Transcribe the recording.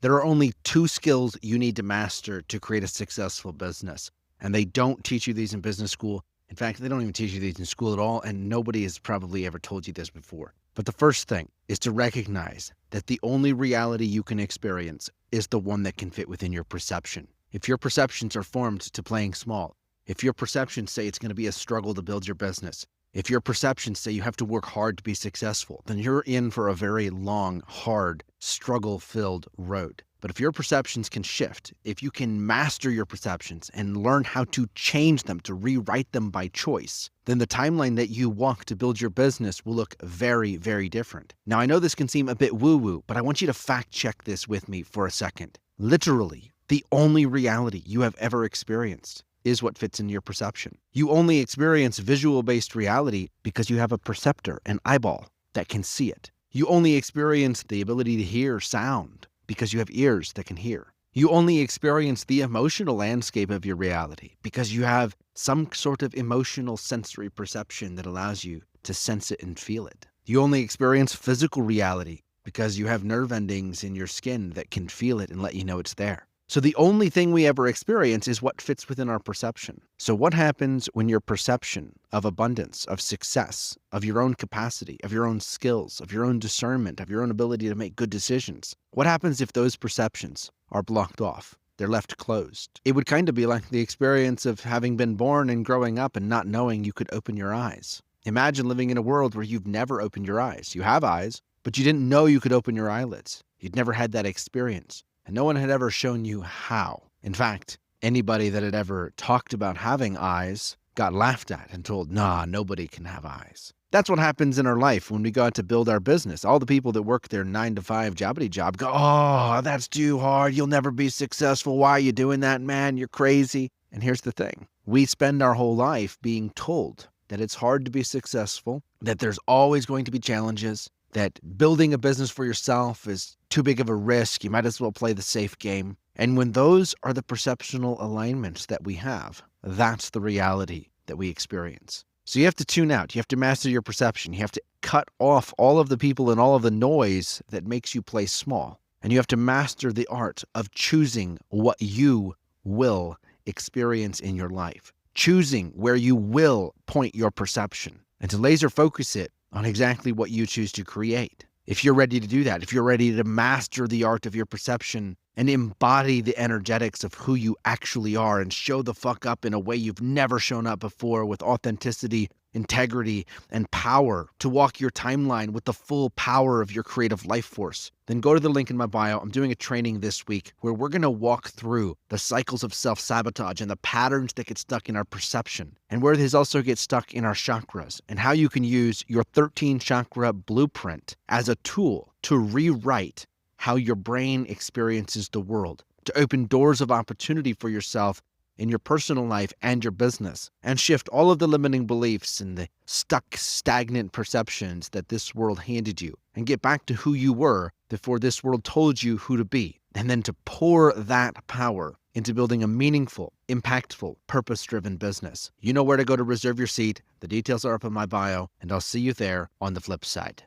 There are only two skills you need to master to create a successful business. And they don't teach you these in business school. In fact, they don't even teach you these in school at all. And nobody has probably ever told you this before. But the first thing is to recognize that the only reality you can experience is the one that can fit within your perception. If your perceptions are formed to playing small, if your perceptions say it's going to be a struggle to build your business, if your perceptions say you have to work hard to be successful, then you're in for a very long, hard, struggle-filled road. But if your perceptions can shift, if you can master your perceptions and learn how to change them, to rewrite them by choice, then the timeline that you walk to build your business will look very, very different. Now, I know this can seem a bit woo-woo, but I want you to fact check this with me for a second. Literally, the only reality you have ever experienced is what fits in your perception. You only experience visual-based reality because you have a perceptor, an eyeball, that can see it. You only experience the ability to hear sound because you have ears that can hear. You only experience the emotional landscape of your reality because you have some sort of emotional sensory perception that allows you to sense it and feel it. You only experience physical reality because you have nerve endings in your skin that can feel it and let you know it's there. So the only thing we ever experience is what fits within our perception. So what happens when your perception of abundance, of success, of your own capacity, of your own skills, of your own discernment, of your own ability to make good decisions? What happens if those perceptions are blocked off? They're left closed. It would kind of be like the experience of having been born and growing up and not knowing you could open your eyes. Imagine living in a world where you've never opened your eyes. You have eyes, but you didn't know you could open your eyelids. You'd never had that experience. And no one had ever shown you how. In fact, anybody that had ever talked about having eyes got laughed at and told, nah, nobody can have eyes. That's what happens in our life when we go out to build our business. All the people that work their 9-to-5 jobbity job go, oh, that's too hard. You'll never be successful. Why are you doing that, man? You're crazy. And here's the thing. We spend our whole life being told that it's hard to be successful, that there's always going to be challenges, that building a business for yourself is too big of a risk. You might as well play the safe game. And when those are the perceptional alignments that we have, that's the reality that we experience. So you have to tune out. You have to master your perception. You have to cut off all of the people and all of the noise that makes you play small. And you have to master the art of choosing what you will experience in your life, choosing where you will point your perception, and to laser focus it on exactly what you choose to create. If you're ready to do that, if you're ready to master the art of your perception and embody the energetics of who you actually are and show the fuck up in a way you've never shown up before with authenticity, integrity, and power to walk your timeline with the full power of your creative life force, then go to the link in my bio. I'm doing a training this week where we're going to walk through the cycles of self-sabotage and the patterns that get stuck in our perception, and where these also get stuck in our chakras, and how you can use your 13 chakra blueprint as a tool to rewrite how your brain experiences the world, to open doors of opportunity for yourself in your personal life and your business, and shift all of the limiting beliefs and the stuck, stagnant perceptions that this world handed you, and get back to who you were before this world told you who to be, and then to pour that power into building a meaningful, impactful, purpose-driven business. You know where to go to reserve your seat. The details are up in my bio, and I'll see you there on the flip side.